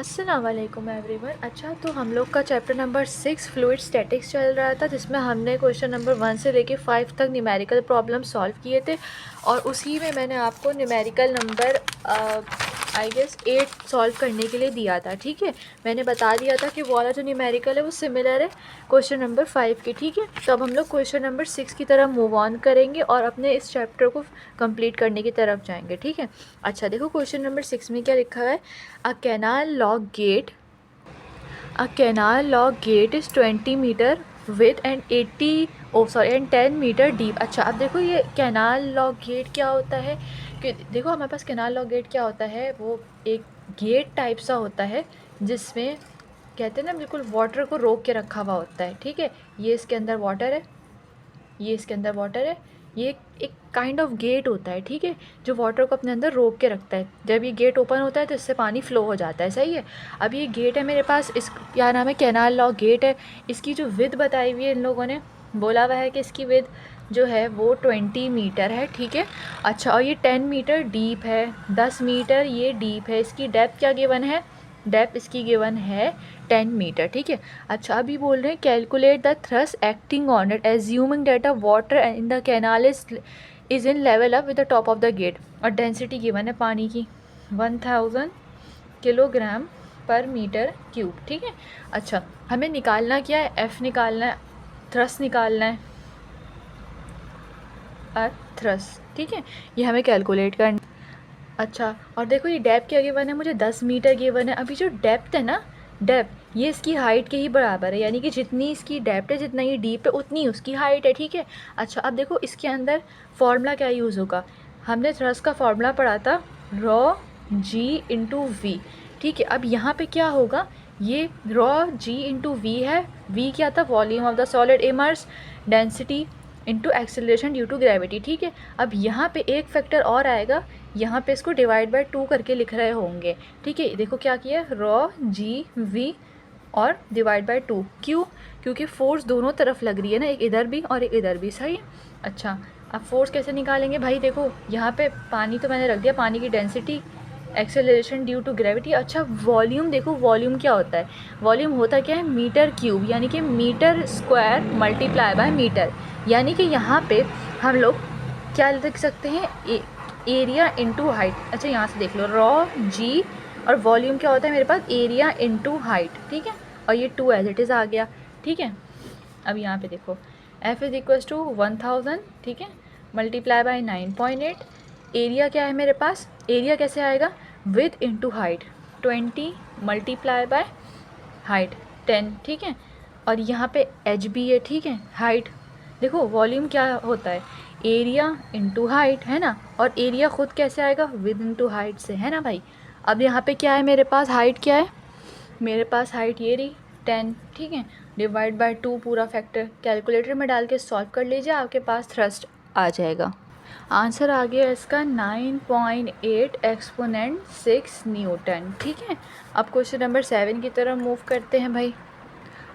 अस्सलाम वालेकुम एवरीवन। अच्छा, तो हम लोग का चैप्टर नंबर 6 फ्लूइड स्टैटिक्स चल रहा था, जिसमें हमने क्वेश्चन नंबर 1 से लेके 5 तक न्यूमेरिकल प्रॉब्लम सॉल्व किए थे। और उसी में मैंने आपको numerical number I guess 8 solve करने के लिए दिया था। ठीक है, मैंने बता दिया था कि वो वाला जो न्यूमेरिकल है वो सिमिलर है क्वेश्चन नंबर 5 के। ठीक है, तो अब हम लोग क्वेश्चन नंबर 6 की तरफ मूव ऑन करेंगे और अपने इस चैप्टर को कंप्लीट करने की तरफ जाएंगे। ठीक है, अच्छा देखो क्वेश्चन नंबर 6 में क्या लिखा है। A canal log gate is 20 meter width and 10 meter deep। अच्छा, अब देखो ये कैनाल लॉग गेट क्या होता है कि देखो हमारे पास कैनाल लॉग गेट क्या होता है, वो एक गेट टाइप सा होता है जिसमें कहते हैं ना बिल्कुल वाटर को रोक के रखा हुआ होता है। ठीक है, ये इसके अंदर वाटर है, ये इसके अंदर वाटर है, ये एक काइंड ऑफ गेट होता है। ठीक है, जो वाटर को अपने अंदर रोक के रखता है। जब ये गेट ओपन होता है तो इससे पानी फ्लो हो जाता है। सही है, अब ये गेट है मेरे पास, इस क्या नाम है, कैनाल लॉग गेट है। इसकी जो विड्थ बताई हुई है, इन लोगों ने बोला हुआ है कि इसकी विड्थ जो है वो 20 मीटर है। ठीक है, अच्छा, और ये 10 मीटर डीप है, 10 मीटर ये डीप है। इसकी डेप्थ क्या गिवन है, डेप्थ इसकी गिवन है 10 मीटर। ठीक है, अच्छा अभी बोल रहे हैं calculate the thrust acting on it assuming that a water in the canal is in level up with the top of the gate. और डेंसिटी गिवन है पानी की 1000 किलोग्राम पर मीटर क्यूब। ठीक है, अच्छा हमें निकालना क्या है, एफ़ निकालना है, थ्रस्ट निकालना है, थ्रस्ट। ठीक है, ये हमें कैलकुलेट करना। अच्छा, और देखो ये डेप्थ क्या गिवन है, मुझे 10 मीटर गिवन है। अभी जो डेप्थ है ना, डेप्थ ये इसकी हाइट के ही बराबर है, यानी कि जितनी इसकी डेप्थ है, जितना ये डीप है, उतनी उसकी हाइट है। ठीक है, अच्छा अब देखो इसके अंदर फार्मूला क्या यूज़ होगा। हमने थ्रस्ट का फार्मूला पढ़ा था रॉ जी इंटू वी। ठीक है, अब यहाँ पे क्या होगा, ये रॉ जी इंटू वी है। वी क्या था, volume of the solid immerse, density into acceleration due to gravity. ठीक है, अब यहाँ पे एक फैक्टर और आएगा, यहाँ पे इसको डिवाइड बाय 2 करके लिख रहे होंगे। ठीक है, देखो क्या किया, रॉ जी वी और डिवाइड बाय 2। क्यों, क्योंकि फोर्स दोनों तरफ लग रही है ना, एक इधर भी और एक इधर भी। सही है, अच्छा अब फोर्स कैसे निकालेंगे भाई, देखो यहाँ पे पानी तो मैंने रख दिया, पानी की density, acceleration due to gravity. अच्छा वॉल्यूम, देखो वॉल्यूम क्या होता है, वॉल्यूम होता क्या है, मीटर क्यूब, यानी कि metre square multiply by metre. यानी कि यहाँ पे हम लोग क्या लिख सकते हैं, एरिया इंटू हाइट। अच्छा यहाँ से देख लो, रॉ जी और वॉल्यूम क्या होता है मेरे पास, एरिया इंटू हाइट। ठीक है, और ये 2 एज इट इज़ आ गया। ठीक है, अब यहाँ पे देखो F इज़ इक्वल्स टू 1000। ठीक है, मल्टीप्लाई बाय 9.8। एरिया क्या है मेरे पास, एरिया कैसे आएगा, with into height 20 multiply by height 10। ठीक है, और यहाँ पे एच भी है। ठीक है, हाइट देखो वॉल्यूम क्या होता है, एरिया इंटू हाइट है ना, और एरिया खुद कैसे आएगा, विद इंटू हाइट से, है ना भाई। अब यहाँ पे क्या है मेरे पास, हाइट क्या है मेरे पास, हाइट ये रही 10। ठीक है, डिवाइड बाय 2 पूरा फैक्टर कैलकुलेटर में डाल के सॉल्व कर लीजिए, आपके पास थ्रस्ट आ जाएगा। आंसर आ गया इसका 9.8 एक्सपोनेंट 6 न्यूटन। ठीक है, अब क्वेश्चन नंबर 7 की तरफ मूव करते हैं भाई।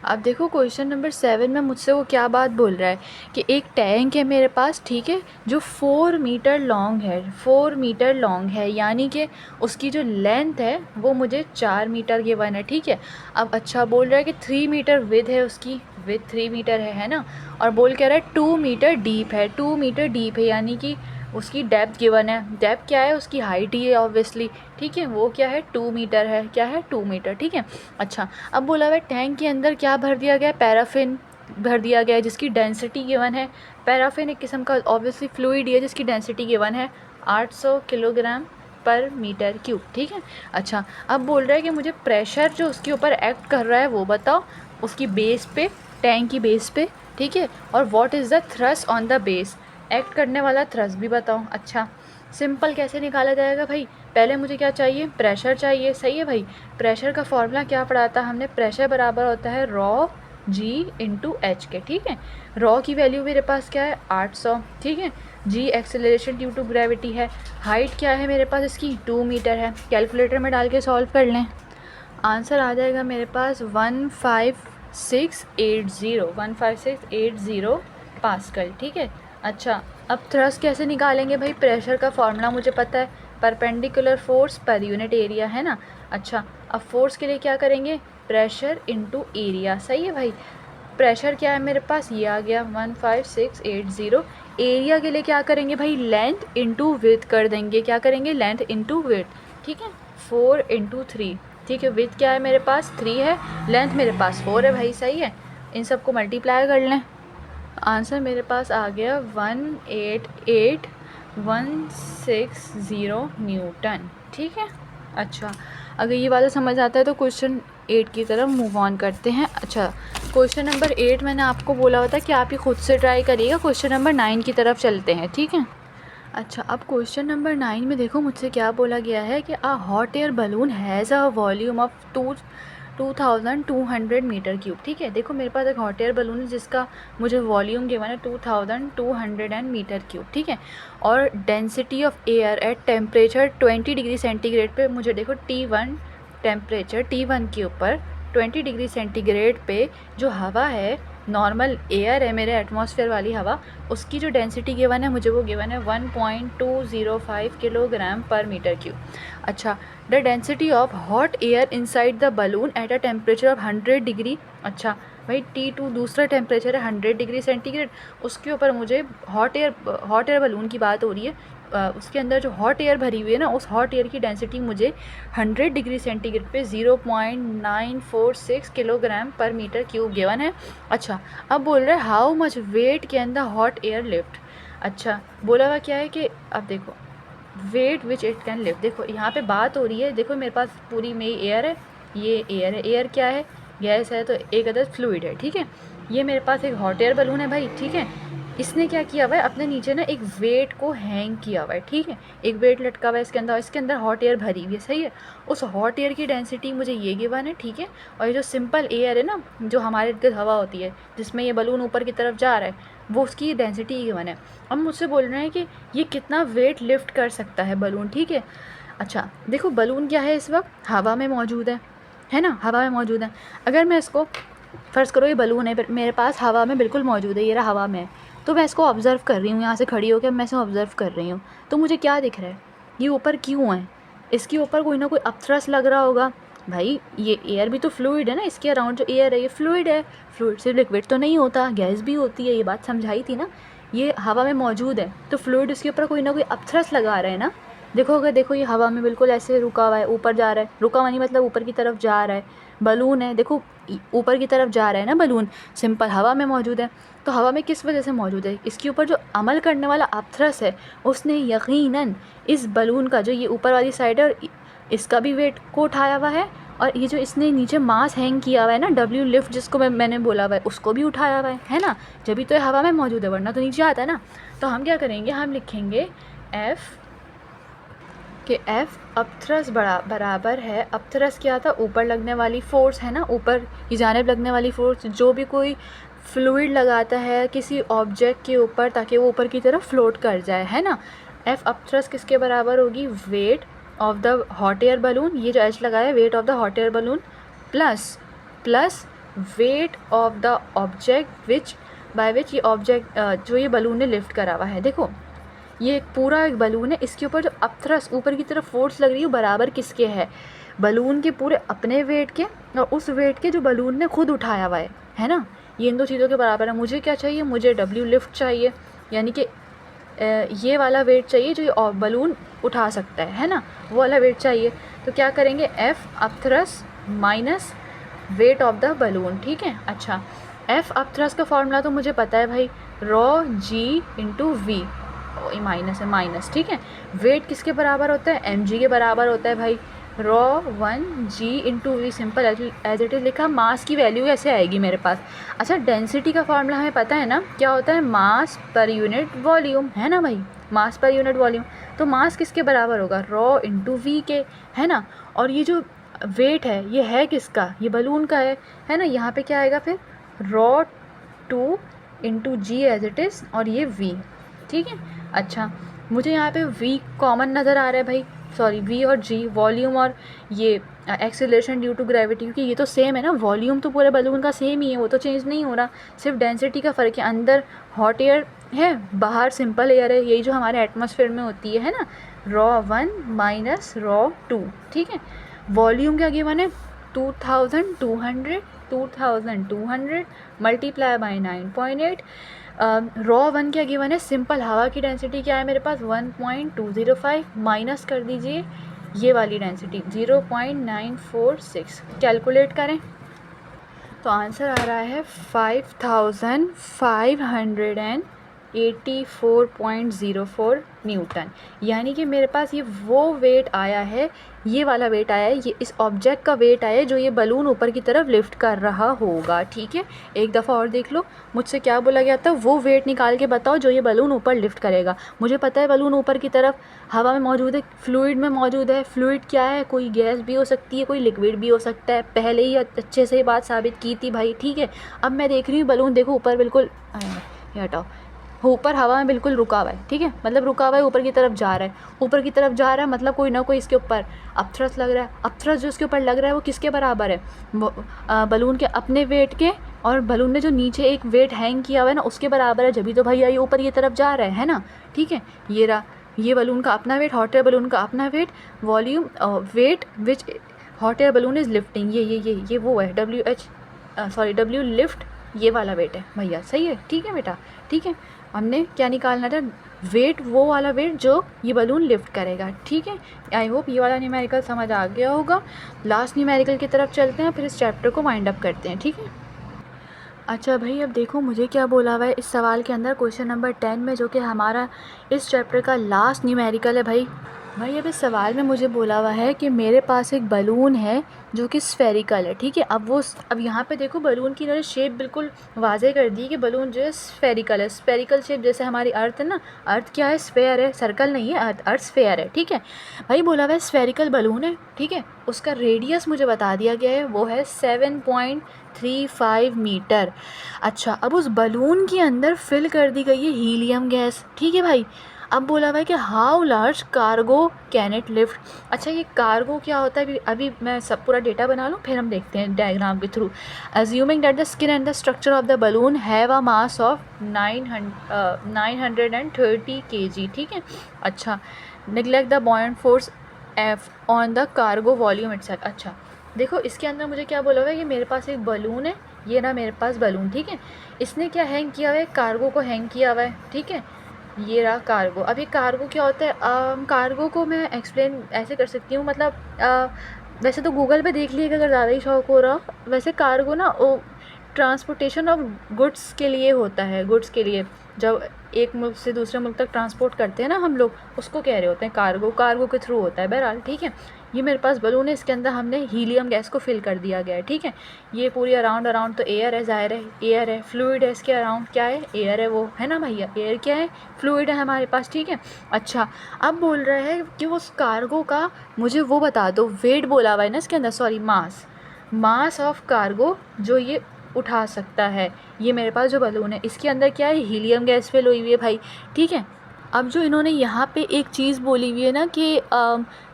अब देखो क्वेश्चन नंबर 7 में मुझसे वो क्या बात बोल रहा है कि एक टैंक है मेरे पास। ठीक है, जो 4 मीटर लॉन्ग है, 4 मीटर लॉन्ग है, यानी कि उसकी जो लेंथ है वो मुझे 4 मीटर गिवन है। ठीक है, अब अच्छा बोल रहा है कि 3 मीटर विथ है, उसकी विथ 3 मीटर है ना, और बोल कह रहा है 2 मीटर डीप है, 2 मीटर डीप है, यानी कि उसकी डेप्थ गिवन है। डेप्थ क्या है, उसकी हाइट ही है ऑब्वियसली। ठीक है, वो क्या है, 2 मीटर है, क्या है 2 मीटर। ठीक है, अच्छा अब बोला हुआ टैंक के अंदर क्या भर दिया गया है, पैराफिन भर दिया गया है, जिसकी डेंसिटी गिवन है। पैराफिन एक किस्म का ऑब्वियसली फ्लूइड है, जिसकी डेंसिटी गिवन है 800 किलोग्राम पर मीटर क्यूब। ठीक है, अच्छा अब बोल रहा है कि मुझे प्रेशर जो उसके ऊपर एक्ट कर रहा है वो बताओ, उसकी बेस पे, टैंक की बेस पे। ठीक है, और what is the thrust on the base, act करने वाला थ्रस्ट भी बताओ। अच्छा सिंपल कैसे निकाला जाएगा भाई, पहले मुझे क्या चाहिए, प्रेशर चाहिए। सही है भाई, प्रेशर का फॉर्मूला क्या पढ़ा था हमने, प्रेशर बराबर होता है रॉ जी इंटू एच के। ठीक है, रॉ की वैल्यू मेरे पास क्या है 800। ठीक है, जी एक्सेलरेशन ड्यू टू ग्रेविटी है, हाइट क्या है मेरे पास इसकी 2 मीटर है। कैलकुलेटर में डाल के सॉल्व कर लें, आंसर आ जाएगा मेरे पास 15680 पास्कल। ठीक है, अच्छा अब थ्रस्ट कैसे निकालेंगे भाई, प्रेशर का फॉर्मूला मुझे पता है, perpendicular force per unit area, है ना। अच्छा अब फोर्स के लिए क्या करेंगे, प्रेशर इनटू एरिया, सही है भाई। प्रेशर क्या है मेरे पास, ये आ गया 15680। एरिया के लिए क्या करेंगे भाई, लेंथ इनटू विड्थ कर देंगे, क्या करेंगे, लेंथ इनटू विड्थ, ठीक है, 4 × 3, ठीक है। विड्थ क्या है मेरे पास 3 है, लेंथ मेरे पास 4 है भाई, सही है। इन सबको मल्टीप्लाई कर लें, आंसर मेरे पास आ गया 188,160 न्यूटन, ठीक है। अच्छा, अगर ये वाला समझ आता है तो क्वेश्चन 8 की तरफ मूव ऑन करते हैं। अच्छा, क्वेश्चन नंबर 8 मैंने आपको बोला होता कि आप ही खुद से ट्राई करिएगा। क्वेश्चन नंबर 9 की तरफ चलते हैं, ठीक है। अच्छा, अब क्वेश्चन नंबर 9 में देखो मुझसे क्या बोला गया है कि a hot air balloon has a volume of 2200 metre cube, ठीक है। देखो मेरे पास एक हॉट एयर बलून है जिसका मुझे वॉल्यूम गिवन है 2200 मीटर क्यूब, ठीक है। और density of air at temperature 20 degree centigrade पे मुझे देखो T1 टेम्परेचर T1 के ऊपर 20 डिग्री सेंटीग्रेड पे जो हवा है, नॉर्मल एयर है मेरे एटमॉस्फेयर वाली हवा, उसकी जो डेंसिटी गिवन है मुझे वो गिवन है 1.205 किलोग्राम पर मीटर क्यूब। अच्छा, the density of hot air inside the balloon at a temperature of 100 degree. अच्छा भाई, T2 दूसरा टेम्परेचर है 100 डिग्री सेंटीग्रेड, उसके ऊपर मुझे हॉट एयर बलून की बात हो रही है, उसके अंदर जो हॉट एयर भरी हुई है ना, उस हॉट एयर की डेंसिटी मुझे 100 डिग्री सेंटीग्रेड पे 0.946 किलोग्राम पर मीटर क्यूब गिवन है। अच्छा, अब बोल रहे हैं how much weight can the hot air lift. अच्छा, बोला हुआ क्या है कि अब देखो weight which it can lift, देखो यहाँ पे बात हो रही है, देखो मेरे पास पूरी मेरी एयर है, ये एयर है, एयर क्या है, गैस है, तो एक अदर फ्लूइड है, ठीक है। ये मेरे पास एक हॉट एयर बलून है भाई, ठीक है। इसने क्या किया हुआ है, अपने नीचे ना एक वेट को हैंग किया हुआ है, ठीक है। एक वेट लटका हुआ है इसके अंदर हॉट एयर भरी हुई है, सही है। उस हॉट एयर की डेंसिटी मुझे ये गिवन है, ठीक है। और ये जो सिंपल एयर है ना, जो हमारे इर्द गिर्द हवा होती है जिसमें ये बलून ऊपर की तरफ जा रहा है, वो उसकी डेंसिटी गिवन है। अब मुझसे बोल रहे हैं कि ये कितना वेट लिफ्ट कर सकता है बलून, ठीक है। अच्छा देखो, बलून क्या है, इस वक्त हवा में मौजूद है ना, हवा में मौजूद है। अगर मैं इसको, फ़र्ज़ करो ये बलून है मेरे पास, हवा में बिल्कुल मौजूद है, ये रहा हवा में है, तो मैं इसको ऑब्ज़र्व कर रही हूँ, यहाँ से खड़ी होकर मैं इसे ऑब्ज़र्व कर रही हूँ, तो मुझे क्या दिख रहा है, ये ऊपर क्यों है, इसके ऊपर कोई ना कोई अपथ्रस्ट लग रहा होगा। भाई ये एयर भी तो फ्लूइड है ना, इसके अराउंड जो एयर है ये फ्लूइड है, फ्लूइड सिर्फ लिक्विड तो नहीं होता, गैस भी होती है, ये बात समझाई थी ना। ये हवा में मौजूद है तो फ्लूइड इसके ऊपर कोई ना कोई अपथ्रस्ट लगा रहे हैं ना। देखो, अगर देखो ये हवा में बिल्कुल ऐसे रुका हुआ है, ऊपर जा रहा है, रुका हुआ नहीं मतलब ऊपर की तरफ जा रहा है, बलून है, देखो ऊपर की तरफ जा रहा है ना बलून, सिंपल हवा में मौजूद है। तो हवा में किस वजह से मौजूद है, इसके ऊपर जो अमल करने वाला अपथ्रस्ट है उसने यकीनन इस बलून का जो ये ऊपर वाली साइड है और इसका भी वेट को उठाया हुआ है, और ये जो इसने नीचे मास हैंग किया हुआ है ना, W लिफ्ट जिसको मैंने बोला हुआ है, उसको भी उठाया हुआ है ना। जब तो ये हवा में मौजूद है, वरना तो नीचे आता है ना। तो हम क्या करेंगे, हम लिखेंगे F कि F अपथ्रस्ट बराबर है, अपथ्रस्ट क्या था, ऊपर लगने वाली फ़ोर्स है ना, ऊपर की जानिब लगने वाली फ़ोर्स, जो भी कोई फ्लूइड लगाता है किसी ऑब्जेक्ट के ऊपर ताकि वो ऊपर की तरफ फ्लोट कर जाए, है ना। F अपथ्रस्ट किसके बराबर होगी, weight of the hot air balloon, ये जो H लगाया है, weight of the hot air balloon plus weight of the object which by which ये ऑब्जेक्ट जो ये बलून ने लिफ्ट करा हुआ है। देखो ये एक पूरा एक बलून है, इसके ऊपर जो अपथ्रस्ट ऊपर की तरफ फोर्स लग रही है बराबर किसके है, बलून के पूरे अपने वेट के और उस वेट के जो बलून ने खुद उठाया हुआ है ना। ये इन दो चीज़ों के बराबर है। मुझे क्या चाहिए, मुझे W लिफ्ट चाहिए, यानी कि ये वाला वेट चाहिए जो ये बलून उठा सकता है ना, वो वाला वेट चाहिए। तो क्या करेंगे, F upthrust minus weight of the balloon, ठीक है। अच्छा, F अपथ्रस्ट का फॉर्मूला तो मुझे पता है भाई, ρg × V, माइनस है माइनस, ठीक है। वेट किसके बराबर होता है, mg के बराबर होता है भाई, ρ1g × V, simple as it is लिखा। मास की वैल्यू ऐसे आएगी मेरे पास। अच्छा, डेंसिटी का फॉर्मूला हमें पता है ना, क्या होता है, मास पर यूनिट वॉल्यूम, है ना भाई, मास पर यूनिट वॉल्यूम। तो मास किसके बराबर होगा, ρ × V के, है ना। और ये जो वेट है ये है किसका, ये बलून का है ना। यहाँ पे क्या आएगा फिर, ρ2 × g एज इट इज़, और ये V, ठीक है। अच्छा, मुझे यहाँ पे V कॉमन नज़र आ रहा है भाई, सॉरी V और G वॉल्यूम और ये एक्सीलरेशन ड्यू टू ग्रेविटी, क्योंकि ये तो सेम है ना, वॉल्यूम तो पूरे बलून का सेम ही है, वो तो चेंज नहीं हो रहा, सिर्फ डेंसिटी का फ़र्क है। अंदर हॉट एयर है, बाहर सिंपल एयर है, यही जो हमारे एटमॉस्फेयर में होती है ना, ρ1 - ρ2, ठीक है। वॉल्यूम क्या गिवन है 2200 मल्टीप्लाई बाई 9.8। रॉ 1 क्या गिवन है, सिंपल हवा की डेंसिटी क्या है मेरे पास 1.205, माइनस कर दीजिए ये वाली डेंसिटी 0.946, कैलकुलेट करें तो आंसर आ रहा है 5584.04 न्यूटन। यानी कि मेरे पास ये वो वेट आया है, ये वाला वेट आया है, ये इस ऑब्जेक्ट का वेट आया है जो ये बलून ऊपर की तरफ लिफ्ट कर रहा होगा। ठीक है, एक दफ़ा और देख लो, मुझसे क्या बोला गया था, वो वेट निकाल के बताओ जो ये बलून ऊपर लिफ्ट करेगा। मुझे पता है बलून ऊपर की तरफ हवा में मौजूद है, फ्लूइड में मौजूद है। फ्लूइड क्या है, कोई गैस भी हो सकती है, कोई लिक्विड भी हो सकता है, पहले ही अच्छे से बात साबित की थी भाई। ठीक है, अब मैं देख रही हूँ बलून, देखो ऊपर बिल्कुल, ये हटाओ, ऊपर हवा में बिल्कुल रुका हुआ है। ठीक है, मतलब रुका हुआ है, ऊपर की तरफ जा रहा है, ऊपर की तरफ जा रहा है, मतलब कोई ना कोई इसके ऊपर अपथ्रस्ट लग रहा है। अपथ्रस्ट जो इसके ऊपर लग रहा है वो किसके बराबर है, बलून के अपने वेट के, और बलून ने जो नीचे एक वेट हैंग किया हुआ है ना उसके बराबर है, जब तो भैया ये ऊपर की तरफ जा रहा है ना। ठीक है, ये रहा, ये बलून का अपना वेट, हॉट एयर बलून का अपना weight, volume weight which hot air balloon is lifting, ये वो है डब्ल्यू लिफ्ट, ये वाला वेट है भैया। सही है, ठीक है बेटा, ठीक है। हमने क्या निकालना था, वेट, वो वाला वेट जो ये बलून लिफ्ट करेगा। ठीक है, आई होप ये वाला न्यूमेरिकल समझ आ गया होगा। लास्ट न्यूमेरिकल की तरफ चलते हैं, फिर इस चैप्टर को वाइंड अप करते हैं। ठीक है, अच्छा भाई, अब देखो मुझे क्या बोला हुआ है इस सवाल के अंदर, क्वेश्चन नंबर 10 में, जो कि हमारा इस चैप्टर का लास्ट न्यूमेरिकल है। भाई अब इस सवाल में मुझे बोला हुआ है कि मेरे पास एक बलून है जो कि स्फेरिकल है। ठीक है, अब यहाँ पे देखो बलून की इन्होंने शेप बिल्कुल वाज़े कर दी कि बलून जो है स्फेरिकल है। स्फेरिकल शेप जैसे हमारी अर्थ है ना, अर्थ क्या है, स्फेयर है, सर्कल नहीं है, अर्थ स्फेयर है। ठीक है भाई, बोला हुआ है स्फेरिकल बलून है। ठीक है, उसका रेडियस मुझे बता दिया गया है, वो है 7.35 मीटर। अच्छा, अब उस बलून के अंदर फिल कर दी गई है हीलियम गैस। ठीक है भाई, अब बोला हुआ है कि how large cargo can it lift. अच्छा, ये कार्गो क्या होता है, अभी मैं सब पूरा डेटा बना लूँ फिर हम देखते हैं डायग्राम के through. Assuming that the skin and the structure of the balloon have a mass of 930 kg। ठीक है, अच्छा, neglect the buoyant force F on the cargo volume itself. अच्छा देखो, इसके अंदर मुझे क्या बोला हुआ है कि मेरे पास एक बलून है, ये ना मेरे पास बलून। ठीक है, इसने क्या हैंग किया हुआ है, कार्गो को हैंग किया हुआ है। ठीक है, ये रहा कार्गो। अब ये कार्गो क्या होता है, कार्गो को मैं एक्सप्लेन ऐसे कर सकती हूँ, मतलब वैसे तो गूगल पे देख लीजिएगा अगर ज़्यादा ही शौक हो रहा। वैसे कार्गो ना वो ट्रांसपोर्टेशन ऑफ गुड्स के लिए होता है, गुड्स के लिए जब एक मुल्क से दूसरे मुल्क तक ट्रांसपोर्ट करते हैं ना हम लोग, उसको कह रहे होते हैं कार्गो, कार्गो के थ्रू होता है बहरहाल। ठीक है, ये मेरे पास बलून है, इसके अंदर हमने हीलियम गैस को फिल कर दिया गया है। ठीक है, ये पूरी अराउंड तो एयर है, ज़ाहिर है एयर है, फ्लूइड है, इसके अराउंड क्या है, एयर है, वो है ना भैया, एयर क्या है, फ्लूइड है हमारे पास। ठीक है, अच्छा, अब बोल रहा है कि उस कार्गो का मुझे वो बता दो, वेट बोला हुआ है ना इसके अंदर, सॉरी मास ऑफ कार्गो जो ये उठा सकता है। ये मेरे पास जो बलून है इसके अंदर क्या है, हीलियम गैस फिल हुई हुई है भाई। ठीक है, अब जो इन्होंने यहाँ पे एक चीज़ बोली हुई है ना कि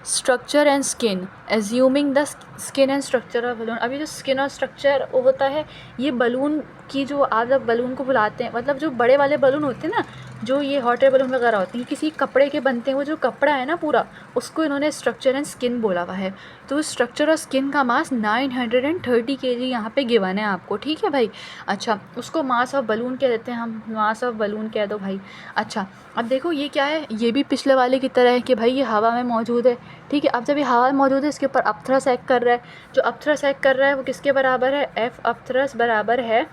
structure and skin, assuming the skin and structure of balloon. अभी जो स्किन और स्ट्रक्चर होता है, ये बलून की जो आप जब बलून को बुलाते हैं, मतलब जो बड़े वाले बलून होते हैं ना, जो ये हॉट एयर बलून वगैरह होते हैं, किसी कपड़े के बनते हैं, वो जो कपड़ा है ना पूरा, उसको इन्होंने स्ट्रक्चर एंड स्किन बोला हुआ है। तो स्ट्रक्चर और स्किन का मास 930 kg यहाँ पे गिवन है आपको। ठीक है भाई, अच्छा, उसको मास ऑफ बलून कह देते हैं हम, मास ऑफ बलून कह दो भाई। अच्छा, अब देखो ये क्या है, ये भी पिछले वाले की तरह है कि भाई ये हवा में मौजूद है। ठीक है, अब जब ये हवा में मौजूद है, इसके ऊपर अपथ्रस्ट एक्ट कर रहा है, जो अपथ्रस्ट एक्ट कर रहा है वो किसके बराबर है, एफ अपथ्रस्ट बराबर है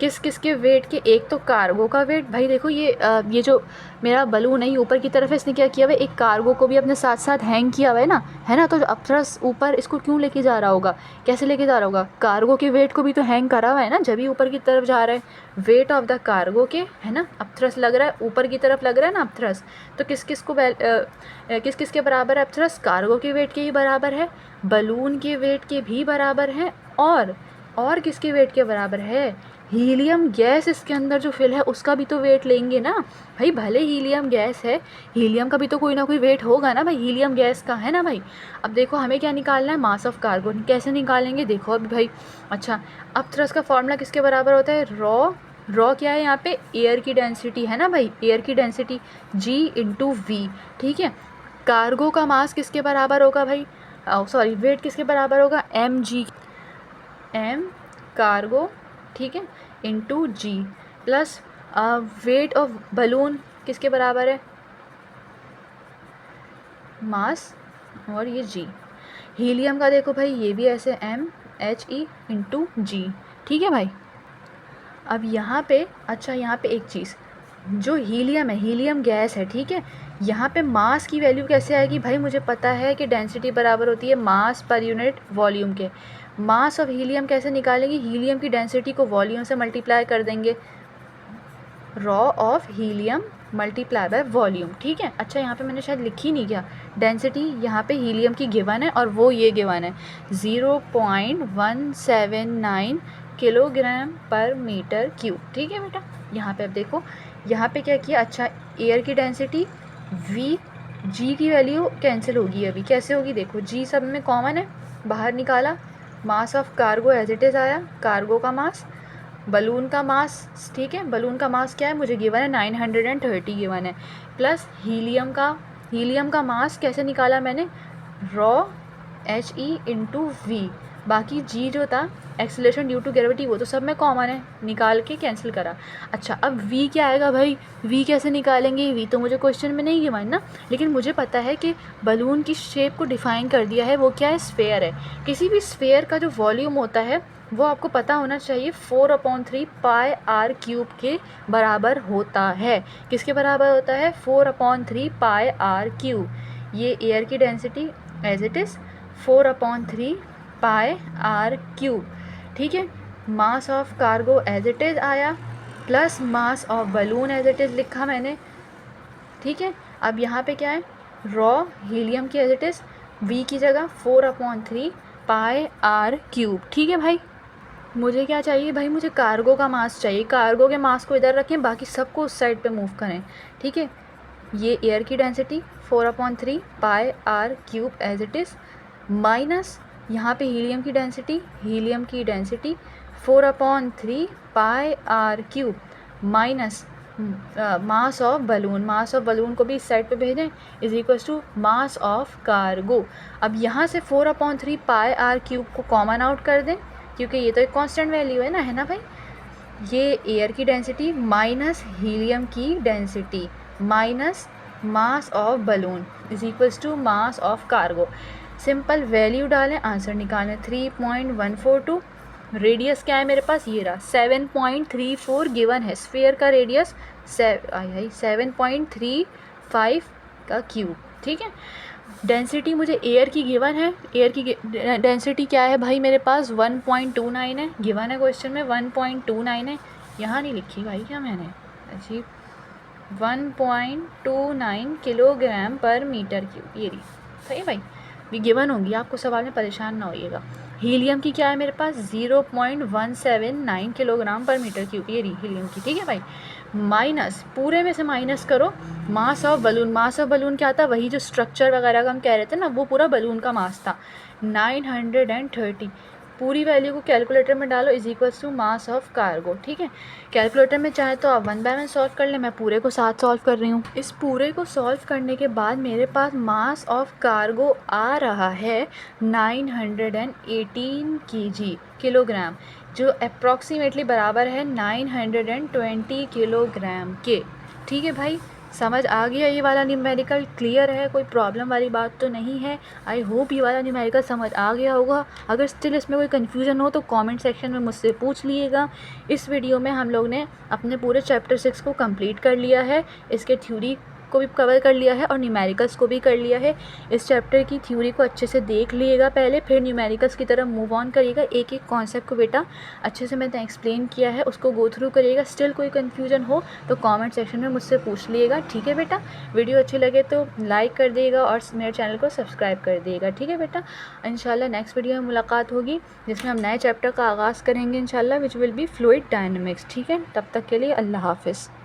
किसके वेट के, एक तो कार्गो का वेट। भाई देखो ये जो मेरा बलून है ये ऊपर की तरफ है, इसने क्या किया हुआ है, एक कार्गो को भी अपने साथ साथ हैंग किया हुआ है ना, है ना। तो जो अपथ्रस्ट ऊपर इसको क्यों लेके जा रहा होगा, कैसे लेके जा रहा होगा, कार्गो के वेट को भी तो हैंग करा हुआ है ना, जब भी ऊपर की तरफ जा रहा है, वेट ऑफ द कार्गो के, है ना, अपथ्रस्ट लग रहा है ऊपर की तरफ लग रहा है ना अपथ्रस्ट, तो किस किस के बराबर है अपथ्रस्ट, कार्गो के वेट के ही बराबर है, बलून के वेट के भी बराबर है, और किसके वेट के बराबर है, हीलियम गैस इसके अंदर जो फिल है उसका भी तो वेट लेंगे ना भाई। भले हीलियम गैस है, हीलियम का भी तो कोई ना कोई वेट होगा ना भाई, हीलियम गैस का, है ना भाई। अब देखो हमें क्या निकालना है, मास ऑफ कार्गन। कैसे निकालेंगे देखो अभी भाई। अच्छा, अपथ्रस्ट का फॉर्मूला किसके बराबर होता है, रॉ क्या है यहाँ पे, एयर की डेंसिटी है ना भाई, एयर की डेंसिटी G × V। ठीक है, कार्गो का मास किसके बराबर होगा भाई, सॉरी वेट किसके बराबर होगा, एम जी, एम कार्गो, ठीक है, into g, plus weight of balloon किसके बराबर है, मास, और ये जी। हीलियम का देखो भाई ये भी ऐसे एम एच ई इंटू जी, ठीक है भाई। अब यहाँ पे अच्छा यहाँ पे एक चीज़, जो हीलियम है, हीलियम गैस है, ठीक है, यहाँ पे मास की वैल्यू कैसे आएगी भाई, मुझे पता है कि डेंसिटी बराबर होती है मास पर यूनिट वॉल्यूम के। मास ऑफ हीलियम कैसे निकालेंगे, हीलियम की डेंसिटी को वॉल्यूम से मल्टीप्लाई कर देंगे, raw of helium multiply by volume, ठीक है। अच्छा यहाँ पे मैंने शायद लिखी नहीं क्या, डेंसिटी यहाँ पे हीलियम की गिवन है और वो ये गिवन है 0.179 किलोग्राम पर मीटर क्यूब, ठीक है बेटा। यहाँ पे अब देखो यहाँ पे क्या किया, अच्छा एयर की डेंसिटी v, g की वैल्यू कैंसिल होगी अभी, कैसे होगी देखो, g सब में कॉमन है, बाहर निकाला, mass of cargo as it is आया, कार्गो का मास, बलून का मास, ठीक है, बलून का मास क्या है मुझे गिवन है 930 गिवन है, प्लस हीलियम का मास कैसे निकाला मैंने, rho H E into V, बाकी जी जो था एक्सीलरेशन ड्यू टू ग्रेविटी वो तो सब में कॉमन है, निकाल के कैंसिल करा। अच्छा अब v क्या आएगा भाई, v कैसे निकालेंगे, v तो मुझे क्वेश्चन में नहीं गिवन ना, लेकिन मुझे पता है कि बलून की शेप को डिफ़ाइन कर दिया है, वो क्या है, स्फेयर है। किसी भी स्फेयर का जो वॉल्यूम होता है वो आपको पता होना चाहिए 4/3 पाई आर क्यूब के बराबर होता है। किसके बराबर होता है, 4/3 पाई आर क्यूब। ये एयर की density as it is 4/3 pi are cube, ठीक है। Mass of cargo as it is आया, plus mass of balloon as it is लिखा मैंने, ठीक है। अब यहाँ पे क्या है, रॉ हीलियम की एज इट इज़ वी की जगह 4/3 पाई आर क्यूब, ठीक है भाई। मुझे क्या चाहिए भाई, मुझे कार्गो का मास चाहिए, कार्गो के मास को इधर रखें, बाकी सबको उस साइड पे मूव करें, ठीक है। ये एयर की density 4/3 pi are cube as it is, minus यहाँ पे हीलियम की density 4/3 pi are cube, minus mass of balloon को भी इस साइड पे भेजें, is equals to mass of cargo. अब यहाँ से 4/3 पाई आर क्यूब को कॉमन आउट कर दें, क्योंकि ये तो एक कांस्टेंट वैल्यू है ना भाई। ये एयर की डेंसिटी माइनस हीलियम की density minus mass of balloon is equals to mass of cargo. Simple value डालें, आंसर निकालें 3.142। रेडियस क्या है मेरे पास, ये रहा 7.34 गिवन है, स्फीयर का रेडियस 7.35 का क्यूब, ठीक है। डेंसिटी मुझे एयर की गिवन है, एयर की डेंसिटी क्या है भाई मेरे पास 1.29 है, गिवन है क्वेश्चन में 1.29 है, यहाँ नहीं लिखी भाई क्या मैंने, अच्छी 1.29 किलोग्राम पर मीटर क्यूब, ये रही सही भाई, भी गिवन होंगी, आपको सवाल में परेशान ना होइएगा। हीलियम की क्या है मेरे पास 0.179 किलोग्राम पर मीटर क्यूब, ये रही हीलियम की, ठीक है भाई। माइनस, पूरे में से माइनस करो मास ऑफ बलून क्या था, वही जो स्ट्रक्चर वगैरह का हम कह रहे थे ना, वो पूरा बलून का मास था 930। पूरी वैल्यू को कैलकुलेटर में डालो, is equals to mass of cargo, ठीक है। कैलकुलेटर में चाहे तो आप 1 बाय 1 सॉल्व कर लें, मैं पूरे को साथ सॉल्व कर रही हूँ। इस पूरे को सॉल्व करने के बाद मेरे पास मास ऑफ कार्गो आ रहा है 918 किलोग्राम, जो अप्रॉक्सीमेटली बराबर है 920 किलोग्राम के, ठीक है भाई। समझ आ गया ये वाला न्यूमेरिकल, क्लियर है, कोई प्रॉब्लम वाली बात तो नहीं है। आई होप ये वाला न्यूमेरिकल समझ आ गया होगा। अगर स्टिल इसमें कोई कन्फ्यूज़न हो तो कमेंट सेक्शन में मुझसे पूछ लीजिएगा। इस वीडियो में हम लोग ने अपने पूरे चैप्टर 6 को कंप्लीट कर लिया है, इसके थ्योरी को भी कवर कर लिया है और न्यूमेरिकल्स को भी कर लिया है। इस चैप्टर की थ्योरी को अच्छे से देख लीजिएगा पहले, फिर न्यूमेरिकल्स की तरफ मूव ऑन करिएगा। एक एक कॉन्सेप्ट को बेटा अच्छे से मैंने एक्सप्लेन किया है, उसको गो थ्रू करिएगा। स्टिल कोई कन्फ्यूजन हो तो कमेंट सेक्शन में मुझसे पूछ लीजिएगा, ठीक है बेटा। वीडियो अच्छी लगे तो लाइक कर दिएगा और मेरे चैनल को सब्सक्राइब कर दिएगा, ठीक है बेटा। इंशाल्लाह नेक्स्ट वीडियो में मुलाकात होगी जिसमें हम नए चैप्टर का आगाज़ करेंगे इंशाल्लाह, which will be fluid dynamics, ठीक है। तब तक के लिए अल्लाह हाफिज़।